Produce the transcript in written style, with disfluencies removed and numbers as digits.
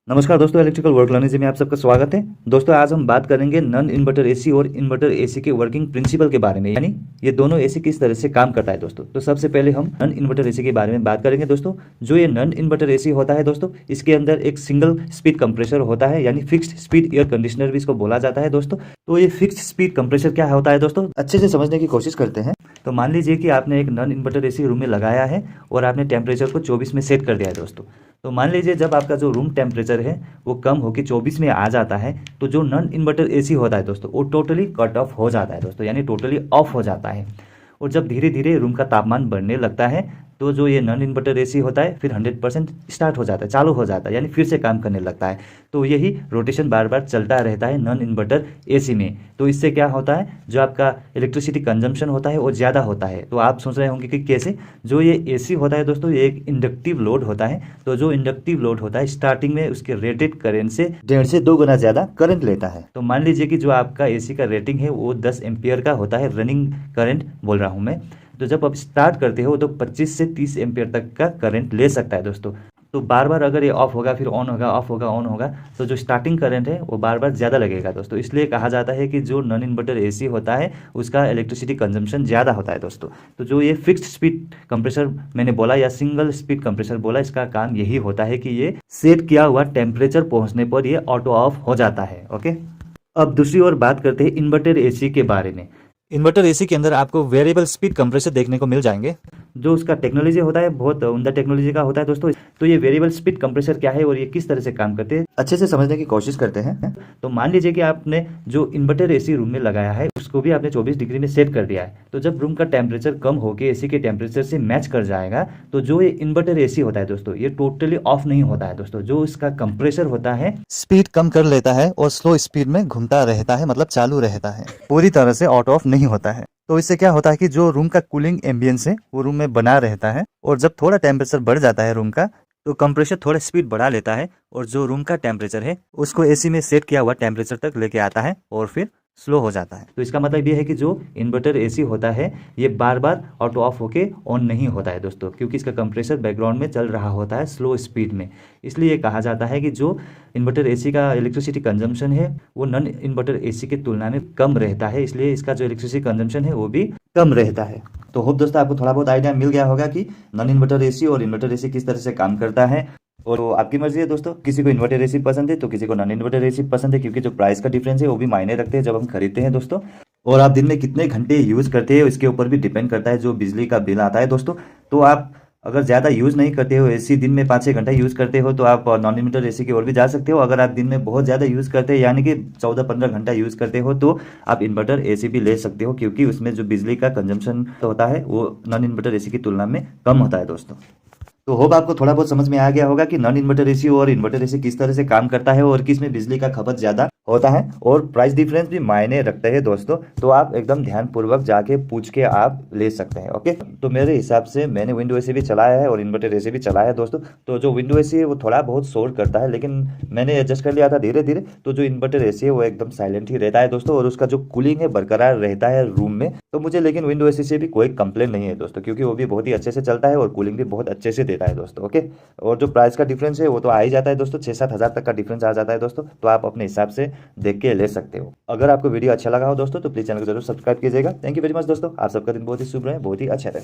नमस्कार दोस्तों, electrical work learning में आप सबका स्वागत है। दोस्तों आज हम बात करेंगे नॉन इन्वर्टर एसी और इन्वर्टर एसी के वर्किंग प्रिंसिपल के बारे में, यानी ये दोनों एसी किस तरह से काम करता है दोस्तों। तो सबसे पहले हम नॉन इन्वर्टर एसी के बारे में बात करेंगे दोस्तों। जो ये नॉन इन्वर्टर एसी होता है दोस्तों, इसके अंदर एक सिंगल स्पीड कंप्रेसर होता है, यानी फिक्स्ड स्पीड एयर कंडीशनर भी इसको बोला जाता है दोस्तों। तो ये फिक्स्ड स्पीड कंप्रेसर क्या होता है दोस्तों, अच्छे से समझने की कोशिश करते हैं। तो मान लीजिए कि आपने एक नॉन इन्वर्टर एसी रूम में लगाया है और आपने टेम्परेचर को 24 में सेट कर दिया है दोस्तों। तो मान लीजिए जब आपका जो रूम टेम्परेचर है वो कम होकर 24 में आ जाता है, तो जो नॉन इन्वर्टर एसी होता है दोस्तों वो टोटली कट ऑफ हो जाता है दोस्तों, यानी टोटली ऑफ हो जाता है। और जब धीरे धीरे रूम का तापमान बढ़ने लगता है तो जो ये नॉन इन्वर्टर एसी होता है फिर 100% स्टार्ट हो जाता है, चालू हो जाता है, यानी फिर से काम करने लगता है। तो यही रोटेशन बार बार चलता रहता है नॉन इन्वर्टर एसी में। तो इससे क्या होता है, जो आपका इलेक्ट्रिसिटी कंजम्पशन होता है वो ज़्यादा होता है। तो आप सोच रहे होंगे कि कैसे। जो ये एसी होता है दोस्तों, ये एक इंडक्टिव लोड होता है। तो जो इंडक्टिव लोड होता है स्टार्टिंग में उसके रेटेड करंट से 1.5 से 2 गुना ज़्यादा करंट लेता है। तो मान लीजिए कि जो आपका एसी का रेटिंग है वो 10 एम्पियर का होता है, रनिंग करंट बोल रहा हूँ मैं। तो जब आप स्टार्ट करते हो तो 25 से 30 एम्पियर तक का करंट ले सकता है दोस्तों। तो बार बार अगर ये ऑफ होगा फिर ऑन होगा, ऑफ होगा ऑन होगा, तो जो स्टार्टिंग करंट है वो बार बार ज़्यादा लगेगा दोस्तों। इसलिए कहा जाता है कि जो नॉन इन्वर्टर एसी होता है उसका इलेक्ट्रिसिटी कंजम्पशन ज़्यादा होता है दोस्तों। तो जो ये फिक्स्ड स्पीड कंप्रेसर मैंने बोला या सिंगल स्पीड कंप्रेसर बोला, इसका काम यही होता है कि ये सेट किया हुआ टेम्परेचर पहुँचने पर ये ऑटो ऑफ हो जाता है। ओके, अब दूसरी ओर बात करते हैं इन्वर्टर एसी के बारे में। इन्वर्टर एसी के अंदर आपको वेरिएबल स्पीड कंप्रेसर देखने को मिल जाएंगे। जो उसका टेक्नोलॉजी होता है बहुत उम्दा टेक्नोलॉजी का होता है दोस्तों। तो ये वेरिएबल स्पीड कंप्रेसर क्या है और ये किस तरह से काम करते हैं, अच्छे से समझने की कोशिश करते हैं। तो मान लीजिए कि आपने जो इन्वर्टर एसी रूम में लगाया है उसको भी आपने 24 डिग्री में सेट कर दिया है। तो जब रूम का टेम्परेचर कम होकर एसी के टेम्परेचर से मैच कर जाएगा तो जो ये इन्वर्टर एसी होता है दोस्तों ये टोटली ऑफ नहीं होता है दोस्तों। जो इसका कंप्रेसर होता है स्पीड कम कर लेता है और स्लो स्पीड में घूमता रहता है, मतलब चालू रहता है, पूरी तरह से ऑटो ऑफ नहीं होता है। तो इससे क्या होता है कि जो रूम का कूलिंग एम्बियंस है वो रूम में बना रहता है। और जब थोड़ा टेम्परेचर बढ़ जाता है रूम का तो कंप्रेसर थोड़ा स्पीड बढ़ा लेता है और जो रूम का टेम्परेचर है उसको एसी में सेट किया हुआ टेम्परेचर तक लेके आता है और फिर स्लो हो जाता है। तो इसका मतलब ये है कि जो इन्वर्टर एसी होता है ये बार बार ऑटो ऑफ होके ऑन नहीं होता है दोस्तों, क्योंकि इसका कंप्रेसर बैकग्राउंड में चल रहा होता है स्लो स्पीड में। इसलिए कहा जाता है कि जो इन्वर्टर एसी का इलेक्ट्रिसिटी कंजम्पशन है वो नॉन इन्वर्टर एसी की तुलना में कम रहता है, इसलिए इसका जो इलेक्ट्रिसिटी कंजम्पशन है वो भी कम रहता है। तो होप दोस्तों आपको थोड़ा बहुत आइडिया मिल गया होगा कि नॉन इन्वर्टर एसी और इन्वर्टर एसी किस तरह से काम करता है। और आपकी मर्जी है दोस्तों, किसी को इन्वर्टर एसी पसंद है तो किसी को नॉन इन्वर्टर एसी पसंद है, क्योंकि जो प्राइस का डिफरेंस है वो भी मायने रखते हैं जब हम खरीदते हैं दोस्तों। और आप दिन में कितने घंटे यूज़ करते हैं इसके ऊपर भी डिपेंड करता है जो बिजली का बिल आता है दोस्तों। तो आप अगर ज़्यादा यूज़ नहीं करते हो एसी, दिन में 5-6 घंटा यूज़ करते हो तो आप नॉन इन्वर्टर एसी की ओर भी जा सकते हो। अगर आप दिन में बहुत ज़्यादा यूज़ करते हैं यानी कि 14-15 घंटा यूज़ करते हो तो आप इन्वर्टर एसी भी ले सकते हो, क्योंकि उसमें जो बिजली का कंजम्पशन होता है वो नॉन इन्वर्टर एसी की तुलना में कम होता है दोस्तों। तो होप आपको थोड़ा बहुत समझ में आ गया होगा कि नॉन इन्वर्टर एसी और इन्वर्टर एसी किस तरह से काम करता है और किस में बिजली का खपत ज़्यादा होता है और प्राइस डिफरेंस भी मायने रखते हैं दोस्तों। तो आप एकदम ध्यानपूर्वक जाके पूछ के आप ले सकते हैं। ओके, तो मेरे हिसाब से मैंने विंडो एसी भी चलाया है और इन्वर्टर एसी भी चलाया है दोस्तों। तो जो विंडो एसी है वो थोड़ा बहुत शोर करता है, लेकिन मैंने एडजस्ट कर लिया था धीरे धीरे। तो जो इन्वर्टर एसी है वो एकदम साइलेंट ही रहता है दोस्तों और उसका जो कूलिंग है बरकरार रहता है रूम में। तो मुझे लेकिन विंडो एसी से भी कोई कंप्लेन नहीं है दोस्तों, क्योंकि वो भी बहुत ही अच्छे से चलता है और कूलिंग भी बहुत अच्छे से देता है दोस्तों। ओके, और जो प्राइस का डिफरेंस है वो तो आ ही जाता है दोस्तों, 6-7 हज़ार तक का डिफरेंस आ जाता है दोस्तों। तो आप अपने हिसाब से देख के ले सकते हो। अगर आपको वीडियो अच्छा लगा हो दोस्तों तो प्लीज़ चैनल को जरूर सब्सक्राइब कीजिएगा। थैंक यू वेरी मच दोस्तों, आप सबका दिन बहुत ही शुभ रहे, बहुत ही अच्छा रहे।